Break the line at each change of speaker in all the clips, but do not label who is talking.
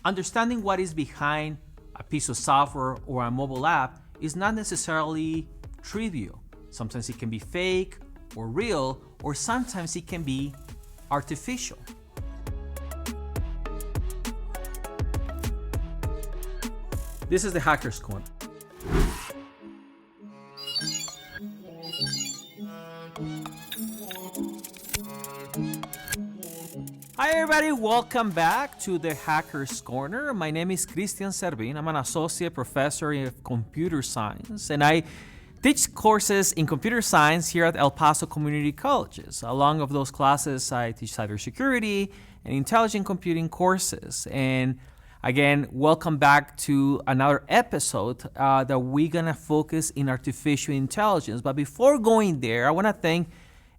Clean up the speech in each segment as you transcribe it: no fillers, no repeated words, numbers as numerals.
Understanding what is behind a piece of software or a mobile app is not necessarily trivial. Sometimes it can be fake or real, or sometimes it can be artificial. This is the Hacker's Corner. Hi everybody, welcome back to the Hacker's Corner. My name is Cristian Servín. I'm an associate professor of computer science, and I teach courses in computer science here at El Paso Community Colleges. Along with those classes, I teach cybersecurity and intelligent computing courses. And again, welcome back to another episode that we're gonna focus in artificial intelligence. But before going there, I wanna thank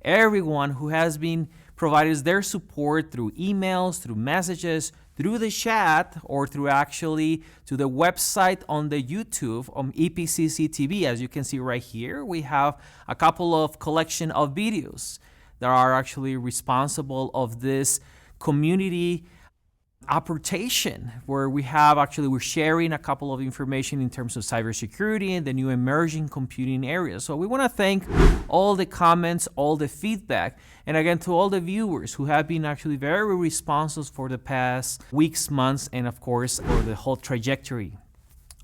everyone who has been providing their support through emails, through messages, through the chat, or through actually to the website on the YouTube on EPCC TV. As you can see right here, we have a couple of collection of videos that are actually responsible of this community apportation, where we're sharing a couple of information in terms of cybersecurity and the new emerging computing areas. So we want to thank all the comments, all the feedback, and again to all the viewers who have been actually very responsive for the past weeks, months, and of course for the whole trajectory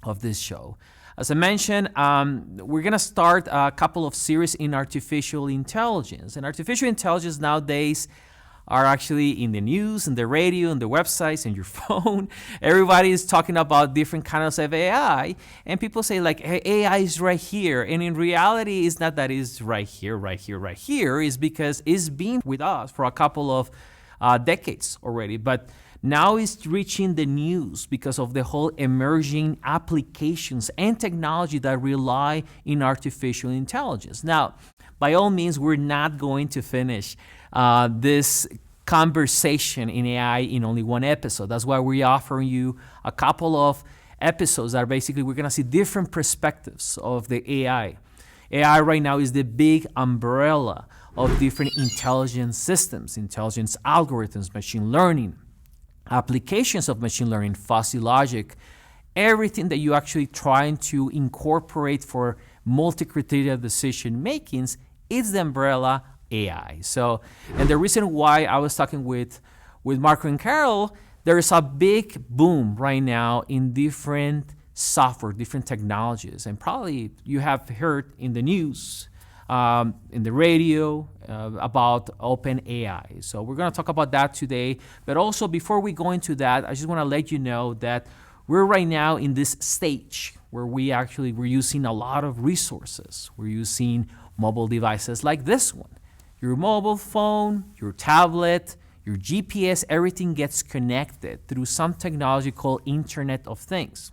of this show. As I mentioned, we're going to start a couple of series in artificial intelligence. And artificial intelligence nowadays are actually in the news, in the radio, on the websites, in your phone. Everybody is talking about different kinds of AI, and people say like, hey, AI is right here. And in reality, it's not that it's right here. It's because it's been with us for a couple of decades already. But now it's reaching the news because of the whole emerging applications and technology that rely in artificial intelligence. Now, by all means, we're not going to finish this conversation in AI in only one episode. That's why we're offering you a couple of episodes that are basically we're going to see different perspectives of the AI. AI right now is the big umbrella of different intelligence systems, intelligence algorithms, machine learning, applications of machine learning, fuzzy logic, everything that you actually trying to incorporate for multi-criteria decision makings is the umbrella AI. So, and the reason why I was talking with Marco and Carol, there is a big boom right now in different software, different technologies, and probably you have heard in the news, in the radio, about OpenAI. So we're going to talk about that today. But also before we go into that, I just want to let you know that we're right now in this stage where we're using a lot of resources. We're using mobile devices like this one. Your mobile phone, your tablet, your GPS, everything gets connected through some technology called Internet of Things.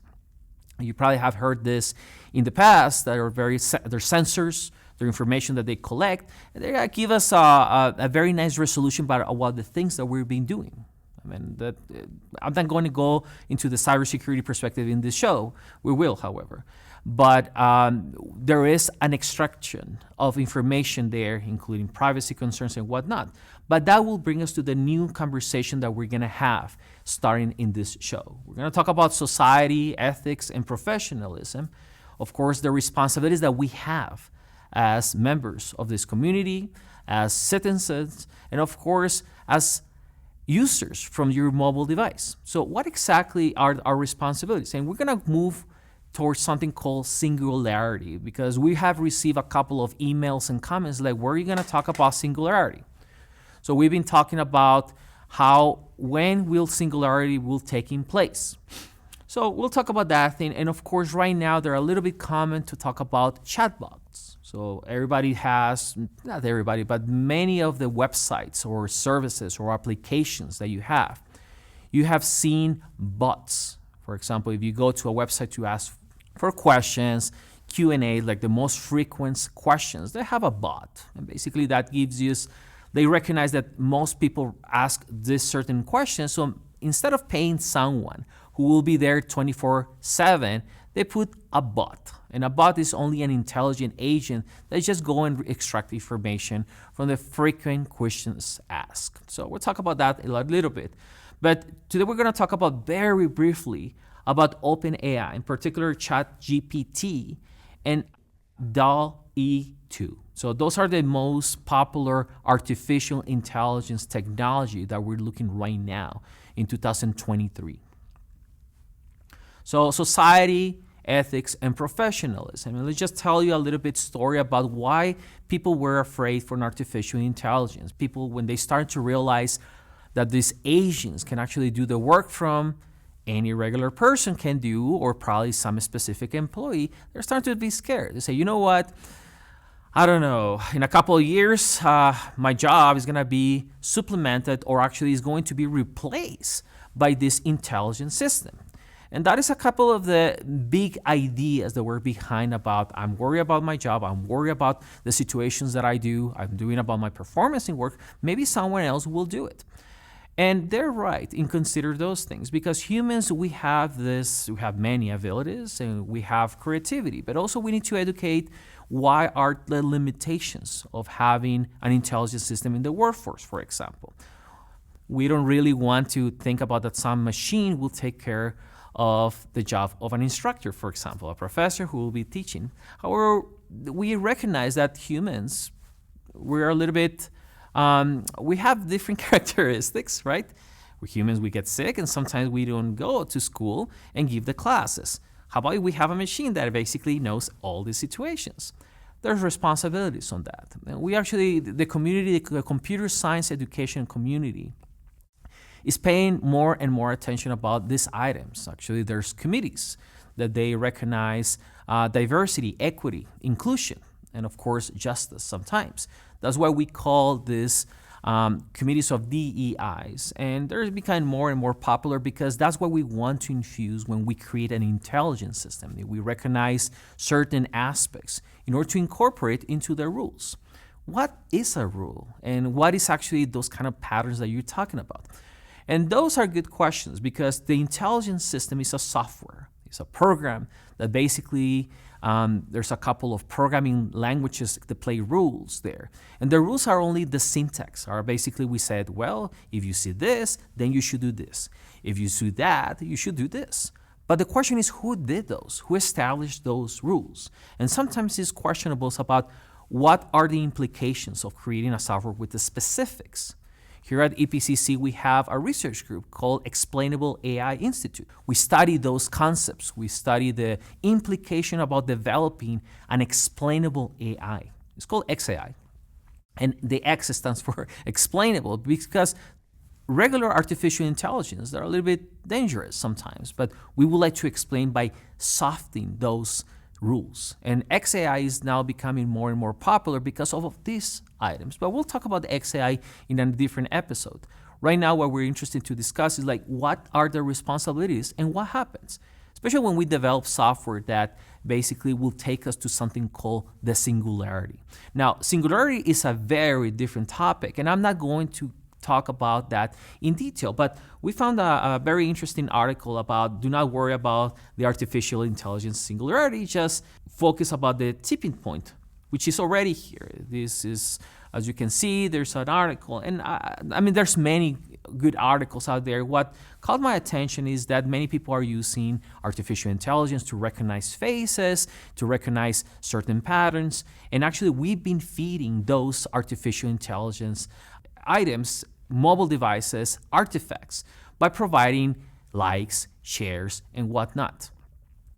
You probably have heard this in the past. They're sensors, their information that they collect, and they give us a very nice resolution about what the things that we've been doing. I mean, I'm not going to go into the cybersecurity perspective in this show. We will, however. But there is an extraction of information there, including privacy concerns and whatnot. But that will bring us to the new conversation that we're going to have starting in this show. We're going to talk about society, ethics, and professionalism. Of course, the responsibilities that we have as members of this community, as citizens, and of course, as users from your mobile device. So what exactly are our responsibilities? And we're going to move towards something called Singularity, because we have received a couple of emails and comments like, where are you going to talk about Singularity? So we've been talking about when will Singularity will taking place. So we'll talk about that thing. And of course, right now, they're a little bit common to talk about chatbots. So everybody has, not everybody, but many of the websites or services or applications that you have seen bots. For example, if you go to a website to ask for questions, Q&A, like the most frequent questions, they have a bot. And basically that they recognize that most people ask this certain question. So instead of paying someone who will be there 24/7, they put a bot. And a bot is only an intelligent agent that just go and extract information from the frequent questions asked. So we'll talk about that a little bit. But today we're going to talk about very briefly about OpenAI, in particular ChatGPT and DELL-E2. So those are the most popular artificial intelligence technology that we're looking right now in 2023. So society, ethics, and professionalism. And let's just tell you a little bit story about why people were afraid for artificial intelligence. People, when they start to realize that these agents can actually do the work from any regular person can do, or probably some specific employee, they're starting to be scared. They say, you know what? I don't know, in a couple of years, my job is going to be supplemented or actually is going to be replaced by this intelligent system. And that is a couple of the big ideas that were behind about I'm worried about my job, I'm worried about the situations that I'm doing about my performance in work. Maybe someone else will do it. And they're right in consider those things because humans, we have many abilities and we have creativity, but also we need to educate why are the limitations of having an intelligent system in the workforce, for example. We don't really want to think about that some machine will take care of the job of an instructor, for example, a professor who will be teaching. However, we recognize that humans, we're a little bit we have different characteristics, right? We're humans, we get sick, and sometimes we don't go to school and give the classes. How about we have a machine that basically knows all these situations? There's responsibilities on that. And we actually, the community, the computer science education community, is paying more and more attention about these items. Actually, there's committees that they recognize diversity, equity, inclusion, and of course, justice sometimes. That's why we call this committees of DEIs. And they're becoming more and more popular because that's what we want to infuse when we create an intelligence system. We recognize certain aspects in order to incorporate into the rules. What is a rule? And what is actually those kind of patterns that you're talking about? And those are good questions because the intelligence system is a software. It's a program that basically there's a couple of programming languages that play rules there. And the rules are only the syntax. Are basically we said, well, if you see this, then you should do this. If you see that, you should do this. But the question is, who did those? Who established those rules? And sometimes it's questionable about what are the implications of creating a software with the specifics. Here at EPCC, we have a research group called Explainable AI Institute. We study those concepts. We study the implication about developing an explainable AI. It's called XAI. And the X stands for explainable because regular artificial intelligence, they're a little bit dangerous sometimes, but we would like to explain by softening those rules. And XAI is now becoming more and more popular because of these items. But we'll talk about the XAI in a different episode. Right now, what we're interested to discuss is like what are the responsibilities and what happens, especially when we develop software that basically will take us to something called the singularity. Now, singularity is a very different topic, and I'm not going to talk about that in detail, but we found a very interesting article about do not worry about the artificial intelligence singularity, just focus about the tipping point, which is already here. This is, as you can see, there's an article, and I mean, there's many good articles out there. What caught my attention is that many people are using artificial intelligence to recognize faces, to recognize certain patterns, and actually we've been feeding those artificial intelligence items, mobile devices, artifacts, by providing likes, shares, and whatnot.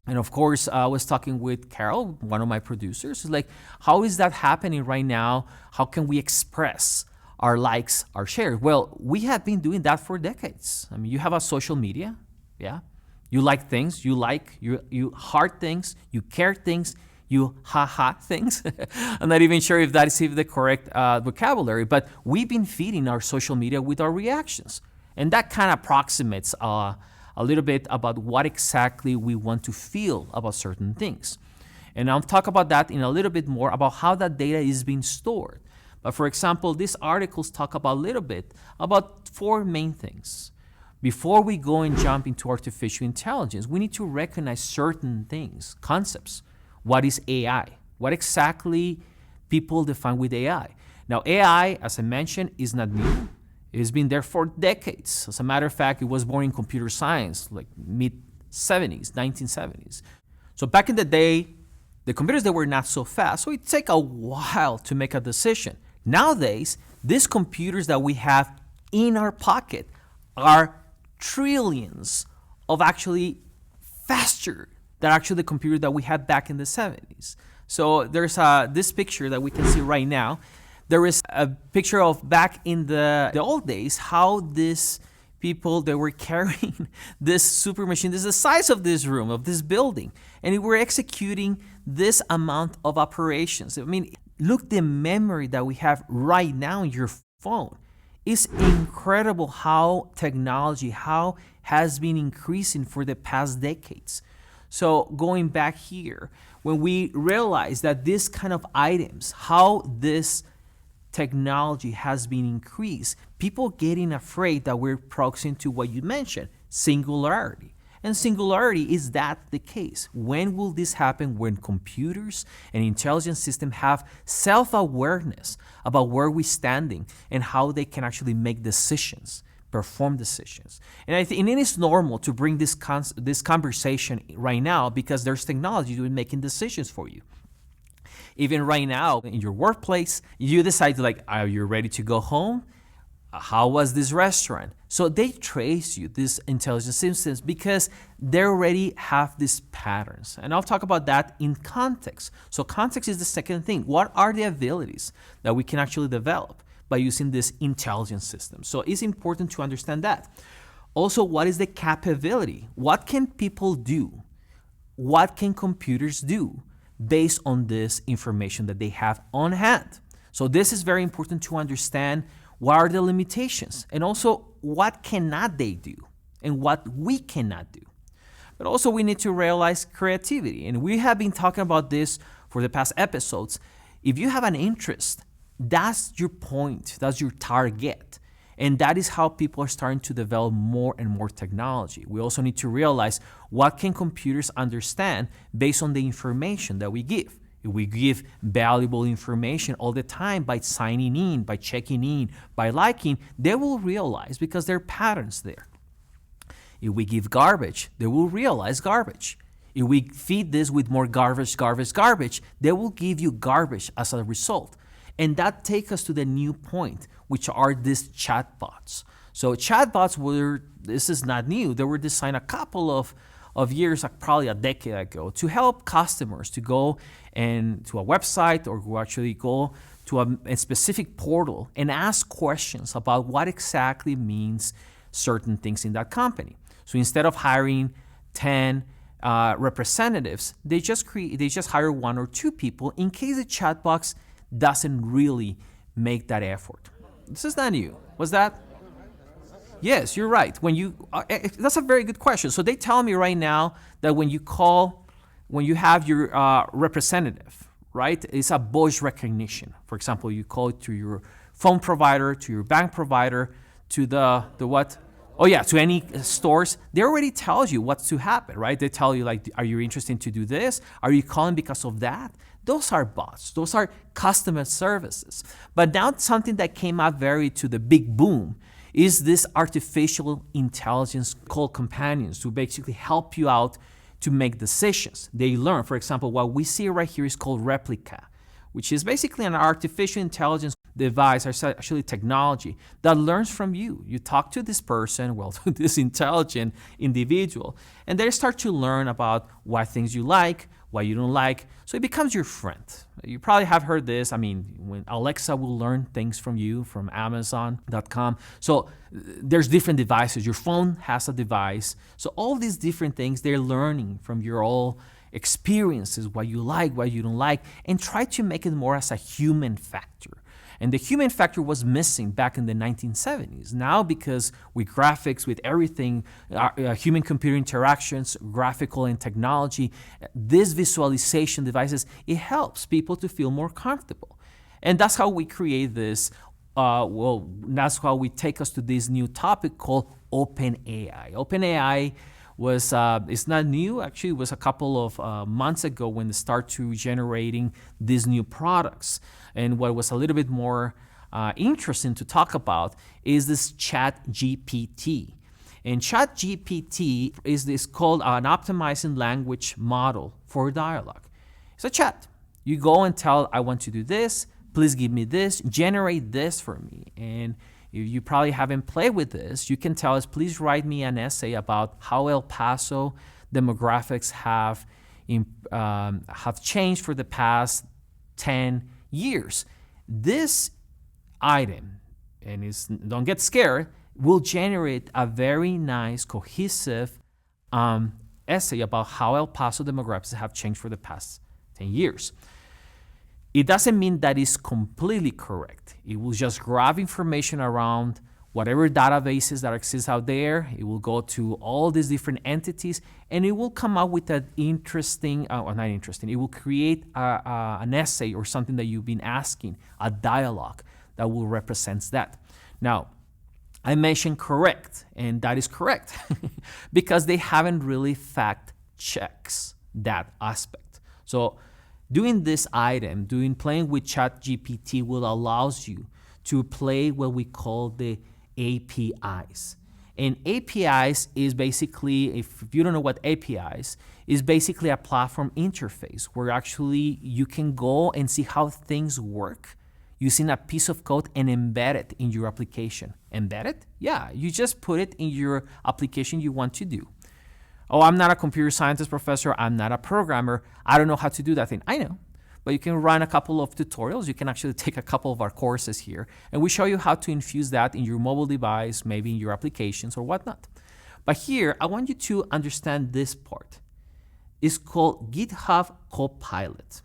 And of course, I was talking with Carol, one of my producers, like, how is that happening right now? How can we express our likes, our shares? Well, we have been doing that for decades. I mean, you have a social media, yeah? You like things, you heart things, you care things, you ha-ha things. I'm not even sure if that is even the correct vocabulary, but we've been feeding our social media with our reactions. And that kind of approximates a little bit about what exactly we want to feel about certain things. And I'll talk about that in a little bit more about how that data is being stored. But for example, these articles talk about a little bit about 4 main things. Before we go and jump into artificial intelligence, we need to recognize certain things, concepts. What is AI? What exactly people define with AI? Now, AI, as I mentioned, is not new. It's been there for decades. As a matter of fact, it was born in computer science, like mid-70s, 1970s. So back in the day, the computers, they were not so fast, so it take a while to make a decision. Nowadays, these computers that we have in our pocket are trillions of actually faster than actually the computer that we had back in the 70s. So there's this picture that we can see right now. There is a picture of back in the old days, how these people, they were carrying this super machine. This is the size of this room, of this building. And they were executing this amount of operations. I mean, look the memory that we have right now in your phone. It's incredible how technology, how has been increasing for the past decades. So going back here, when we realize that this kind of items, how this technology has been increased, people getting afraid that we're proxying to what you mentioned, singularity. And singularity, is that the case? When will this happen? When computers and intelligent systems have self-awareness about where we're standing and how they can actually make decisions, perform decisions. And I think it is normal to bring this conversation right now because there's technology doing making decisions for you. Even right now in your workplace, you decide to like, are you ready to go home? How was this restaurant? So they trace you, these intelligent systems, because they already have these patterns. And I'll talk about that in context. So context is the second thing. What are the abilities that we can actually develop by using this intelligent system? So it's important to understand that. Also, what is the capability? What can people do? What can computers do based on this information that they have on hand? So this is very important to understand. What are the limitations? And also, what cannot they do? And what we cannot do? But also, we need to realize creativity. And we have been talking about this for the past episodes. If you have an interest, that's your point. That's your target. And that is how people are starting to develop more and more technology. We also need to realize what can computers understand based on the information that we give. If we give valuable information all the time by signing in, by checking in, by liking, they will realize because there are patterns there. If we give garbage, they will realize garbage. If we feed this with more garbage, they will give you garbage as a result. And that takes us to the new point, which are these chatbots. So chatbots this is not new. They were designed a couple of years, like probably a decade ago, to help customers to go and to a website or to actually go to a specific portal and ask questions about what exactly means certain things in that company. So instead of hiring 10 representatives, they just hire 1 or 2 people in case the chat box doesn't really make that effort. This is not new. Was that? Yes, you're right. That's a very good question. So they tell me right now that when you have your representative, right, it's a voice recognition. For example, you call it to your phone provider, to your bank provider, to the what? Oh yeah, to any stores. They already tells you what's to happen, right? They tell you like, are you interested to do this? Are you calling because of that? Those are bots. Those are customer services. But now something that came out to the big boom is this artificial intelligence called companions to basically help you out to make decisions. They learn. For example, what we see right here is called Replica, which is basically an artificial intelligence device, or actually technology, that learns from you. You talk to this person, to this intelligent individual, and they start to learn about what things you like, what you don't like. So it becomes your friend. You probably have heard this. I mean, when Alexa will learn things from you from Amazon.com. So there's different devices. Your phone has a device. So all these different things, they're learning from your all experiences, what you like, what you don't like, and try to make it more as a human factor. And the human factor was missing back in the 1970s. Now, because with graphics, with everything, human-computer interactions, graphical and technology, these visualization devices, it helps people to feel more comfortable. And that's how we create this. That's how we take us to this new topic called OpenAI. OpenAI it's not new. Actually, it was a couple of months ago when they start to generating these new products. And what was a little bit more interesting to talk about is this ChatGPT. And ChatGPT is called an optimizing language model for dialogue. It's a chat. You go and tell, I want to do this, please give me this, generate this for me. And if you probably haven't played with this, you can tell us, please write me an essay about how El Paso demographics have changed for the past 10 years. This item, and don't get scared, will generate a very nice, cohesive essay about how El Paso demographics have changed for the past 10 years. It doesn't mean that it's completely correct. It will just grab information around whatever databases that exist out there. It will go to all these different entities, and it will come up with an interesting, or not interesting, it will create an essay or something that you've been asking, a dialogue that will represent that. Now, I mentioned correct, and that is correct because they haven't really fact checks that aspect. So doing this item, playing with ChatGPT will allows you to play what we call the APIs. And APIs is basically, if you don't know what APIs, is basically a platform interface where actually you can go and see how things work using a piece of code and embed it in your application. Embed it? Yeah, you just put it in your application you want to do. Oh, I'm not a computer scientist professor, I'm not a programmer, I don't know how to do that thing. I know, but you can run a couple of tutorials. You can actually take a couple of our courses here, and we show you how to infuse that in your mobile device, maybe in your applications or whatnot. But here, I want you to understand this part. It's called GitHub Copilot.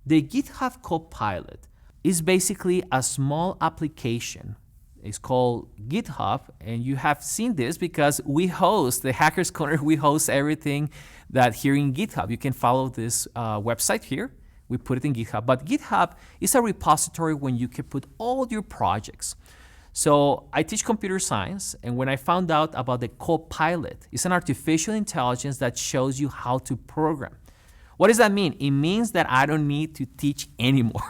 The GitHub Copilot is basically a small application. It's called GitHub, and you have seen this because we host, the Hackers Corner, we host everything that here in GitHub. You can follow this website here. We put it in GitHub, but GitHub is a repository when you can put all your projects. So I teach computer science, and when I found out about the Copilot, it's an artificial intelligence that shows you how to program. What does that mean? It means that I don't need to teach anymore.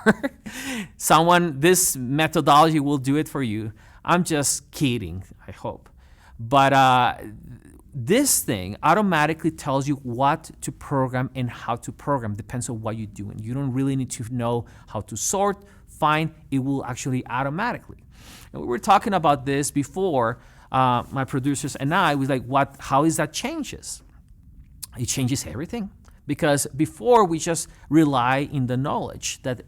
This methodology will do it for you. I'm just kidding, I hope. But this thing automatically tells you what to program and how to program. Depends on what you're doing. You don't really need to know how to sort, find. It will actually automatically. And we were talking about this before, my producers and I was like, how is that changes? It changes everything. Because before we just rely in the knowledge that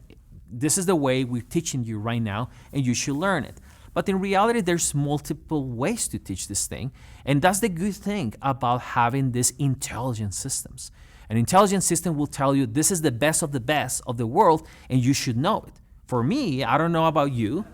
this is the way we're teaching you right now and you should learn it. But in reality, there's multiple ways to teach this thing. And that's the good thing about having these intelligent systems. An intelligent system will tell you this is the best of the world and you should know it. For me, I don't know about you.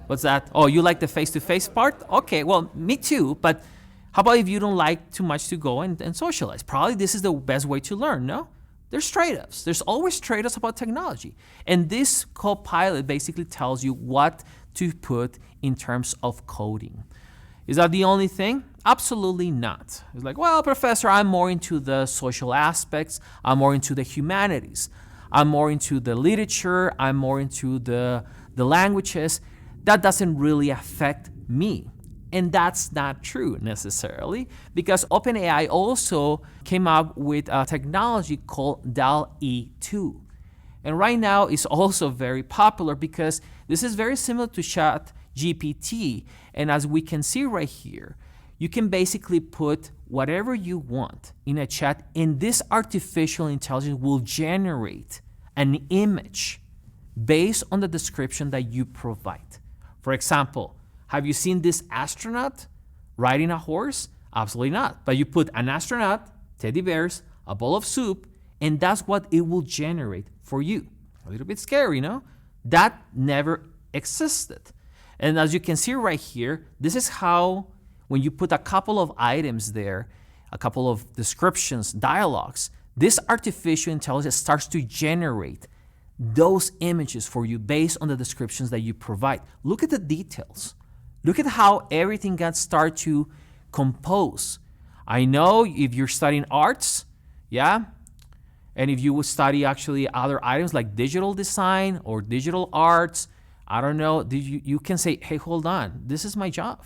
What's that? Oh, you like the face-to-face part? Okay, well, me too, but how about if you don't like too much to go and socialize? Probably this is the best way to learn, no? There's trade-offs. There's always trade-offs about technology. And this Copilot basically tells you what to put in terms of coding. Is that the only thing? Absolutely not. It's like, well, professor, I'm more into the social aspects. I'm more into the humanities. I'm more into the literature. I'm more into the languages. That doesn't really affect me. And that's not true necessarily, because OpenAI also came up with a technology called DELL-E2. And right now it's also very popular because this is very similar to ChatGPT. And as we can see right here, you can basically put whatever you want in a chat, and this artificial intelligence will generate an image based on the description that you provide. For example, have you seen this astronaut riding a horse? Absolutely not. But you put an astronaut, teddy bears, a bowl of soup, and that's what it will generate for you. A little bit scary, no? That never existed. And as you can see right here, this is how, when you put a couple of items there, a couple of descriptions, dialogues, this artificial intelligence starts to generate those images for you based on the descriptions that you provide. Look at the details. Look at how everything got started to compose. I know if you're studying arts, yeah, and if you would study actually other items like digital design or digital arts, I don't know, you can say, hey, hold on, this is my job.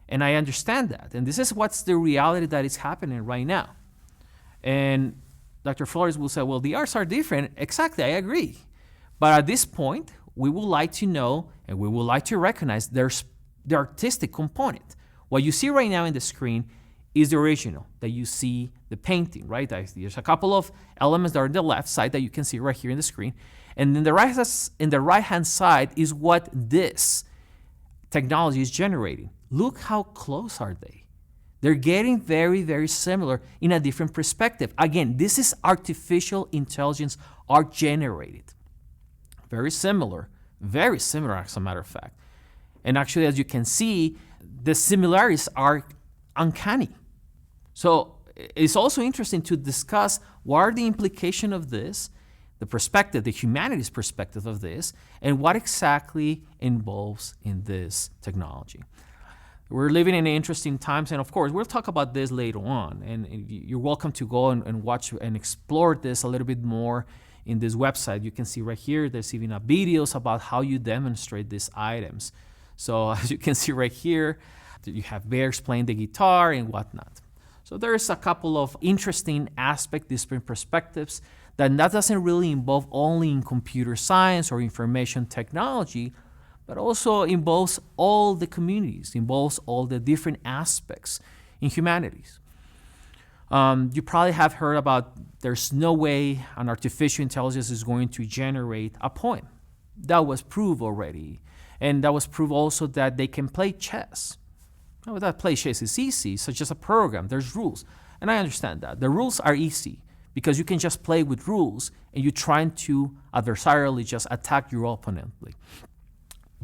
And I understand that. And this is what's the reality that is happening right now. And Dr. Flores will say, well, the arts are different. Exactly, I agree. But at this point, we would like to know and we would like to recognize there's the artistic component. What you see right now in the screen is the original, that you see the painting, right? There's a couple of elements that are on the left side that you can see right here in the screen. And then in the right-hand side is what this technology is generating. Look how close are they. They're getting very, very similar in a different perspective. Again, this is artificial intelligence art generated. Very similar as a matter of fact. And actually, as you can see, the similarities are uncanny. So it's also interesting to discuss what are the implications of this, the perspective, the humanities perspective of this, and what exactly involves in this technology. We're living in interesting times, and of course, we'll talk about this later on, and you're welcome to go and watch and explore this a little bit more in this website. You can see right here, there's even videos about how you demonstrate these items. So as you can see right here, you have bears playing the guitar and whatnot. So there's a couple of interesting aspects, different perspectives, that doesn't really involve only in computer science or information technology, but also involves all the communities, involves all the different aspects in humanities. You probably have heard about there's no way an artificial intelligence is going to generate a poem. That was proved already. And that was proved also that they can play chess. Now, that play chess is easy, such as a program. There's rules. And I understand that. The rules are easy because you can just play with rules and you're trying to adversarially just attack your opponent.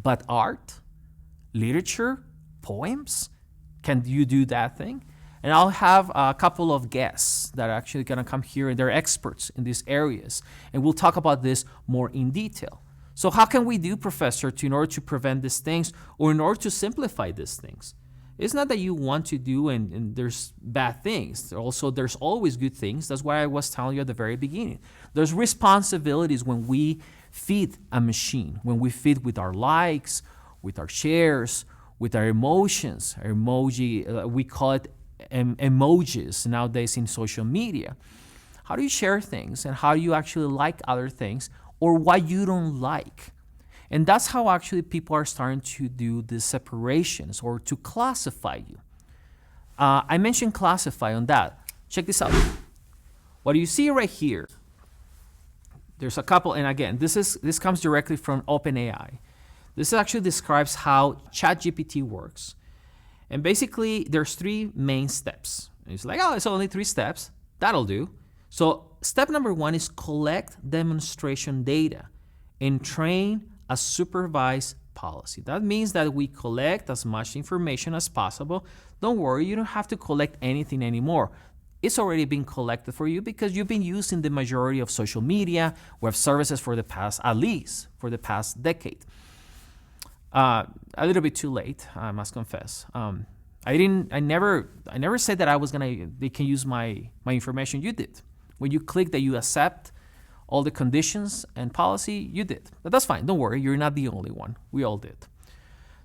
But art, literature, poems, can you do that thing? And I'll have a couple of guests that are actually going to come here, and they're experts in these areas. And we'll talk about this more in detail. So how can we do, Professor, in order to prevent these things or in order to simplify these things? It's not that you want to do and there's bad things. Also, there's always good things. That's why I was telling you at the very beginning. There's responsibilities when we feed a machine, when we feed with our likes, with our shares, with our emotions, our emoji, we call it emojis nowadays in social media. How do you share things and how do you actually like other things or what you don't like? And that's how actually people are starting to do the separations or to classify you. I mentioned classify on that. Check this out. What you see right here, there's a couple, and again, this comes directly from OpenAI. This actually describes how ChatGPT works. And basically, there's 3 main steps. It's like, oh, it's only 3 steps. That'll do. So step number 1 is collect demonstration data and train a supervised policy. That means that we collect as much information as possible. Don't worry, you don't have to collect anything anymore. It's already been collected for you because you've been using the majority of social media, web services for the past, at least for the past decade. A little bit too late, I must confess. I never said that they can use my information. You did. When you click that you accept all the conditions and policy, you did. But that's fine, don't worry, you're not the only one. We all did.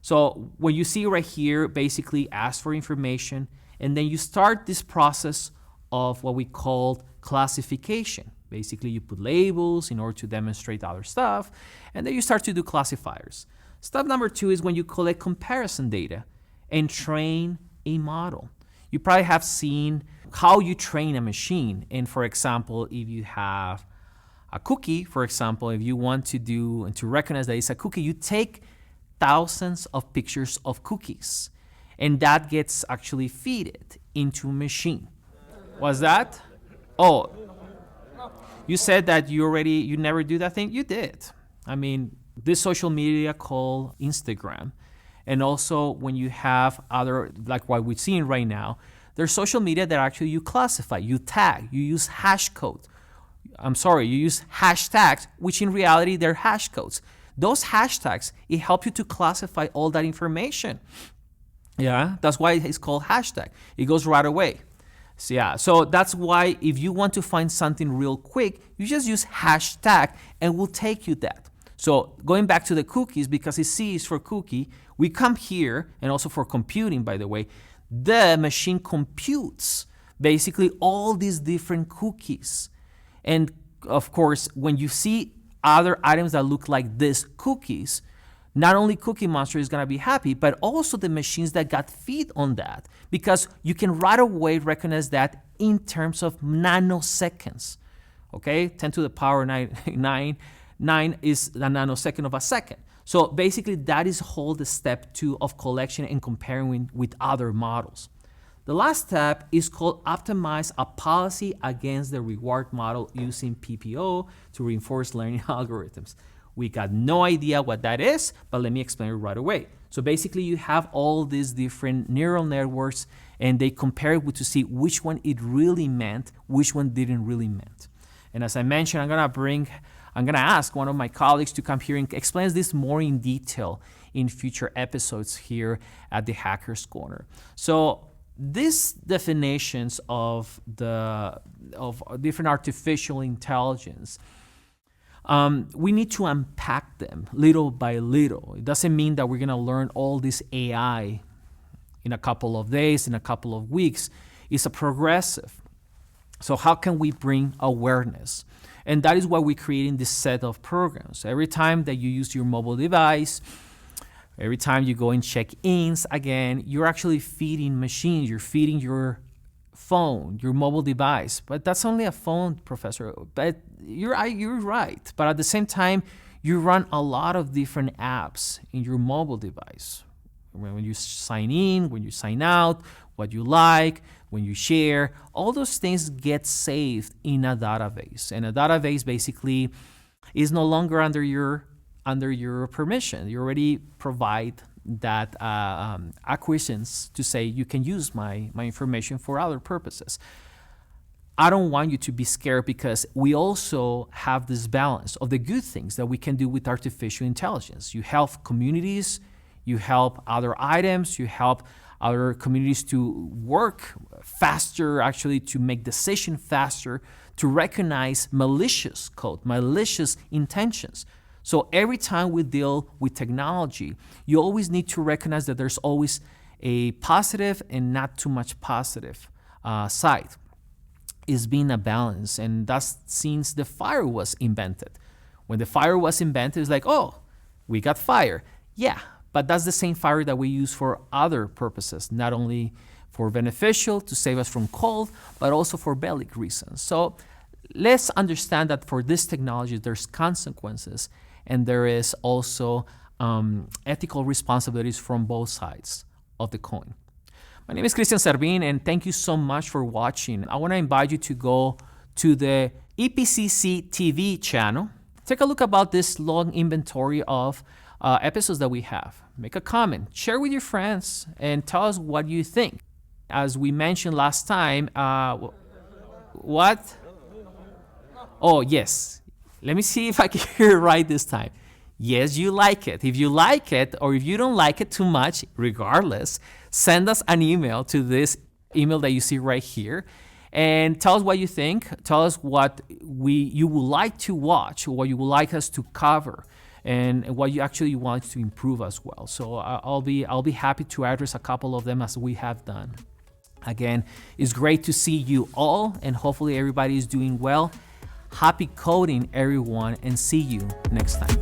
So when you see right here, basically ask for information, and then you start this process of what we call classification. Basically, you put labels in order to demonstrate other stuff, and then you start to do classifiers. Step number 2 is when you collect comparison data and train a model. You probably have seen how you train a machine. And for example, if you have a cookie, for example, if you want to do and to recognize that it's a cookie, you take thousands of pictures of cookies, and that gets actually fed into a machine. Was that? Oh, you said that you never do that thing? You did. I mean, this social media called Instagram, and also when you have other, like what we're seeing right now, there's social media that actually you classify, you tag, you use hash code. You use hashtags, which in reality they're hash codes. Those hashtags, it helps you to classify all that information. Yeah, that's why it's called hashtag. It goes right away. So that's why if you want to find something real quick, you just use hashtag and we'll take you that. So going back to the cookies, because C is for cookie, we come here, and also for computing, by the way, the machine computes basically all these different cookies. And of course, when you see other items that look like these cookies, not only Cookie Monster is gonna be happy, but also the machines that got feed on that, because you can right away recognize that in terms of nanoseconds. Okay, 10 to the power 9 is a nanosecond of a second. So basically that is whole the step 2 of collection and comparing with other models. The last step is called optimize a policy against the reward model using PPO to reinforce learning algorithms. We got no idea what that is, but let me explain it right away. So basically you have all these different neural networks and they compare it to see which one it really meant, which one didn't really meant. And as I mentioned, I'm gonna ask one of my colleagues to come here and explain this more in detail in future episodes here at the Hackers Corner. So these definitions of different artificial intelligence, we need to unpack them little by little. It doesn't mean that we're gonna learn all this AI in a couple of days, in a couple of weeks. It's a progressive. So how can we bring awareness? And that is why we're creating this set of programs. Every time that you use your mobile device, every time you go and check ins again, you're actually feeding machines, you're feeding your phone, your mobile device. But that's only a phone, Professor. But you're right. But at the same time, you run a lot of different apps in your mobile device. When you sign in, when you sign out, what you like, when you share, all those things get saved in a database. And a database basically is no longer under your permission. You already provide that acquiescence to say you can use my information for other purposes. I don't want you to be scared, because we also have this balance of the good things that we can do with artificial intelligence. You help communities, you help other items, you help other communities to work faster, actually to make decisions faster, to recognize malicious code, malicious intentions. So every time we deal with technology, you always need to recognize that there's always a positive and not too much positive side. It's been a balance, and that's since the fire was invented. When the fire was invented, it's like, oh, we got fire. Yeah, but that's the same fire that we use for other purposes, not only for beneficial to save us from cold, but also for bellic reasons. So let's understand that for this technology, there's consequences, and there is also ethical responsibilities from both sides of the coin. My name is Christian Servín, and thank you so much for watching. I want to invite you to go to the EPCC TV channel. Take a look about this long inventory of episodes that we have. Make a comment, share with your friends, and tell us what you think. As we mentioned last time, what? Oh, yes. Let me see if I can hear it right this time. Yes, you like it. If you like it, or if you don't like it too much, regardless, send us an email to this email that you see right here, and tell us what you think. Tell us what you would like to watch, or what you would like us to cover, and what you actually want to improve as well. So I'll be happy to address a couple of them, as we have done. Again, it's great to see you all, and hopefully everybody is doing well. Happy coding, everyone, and see you next time.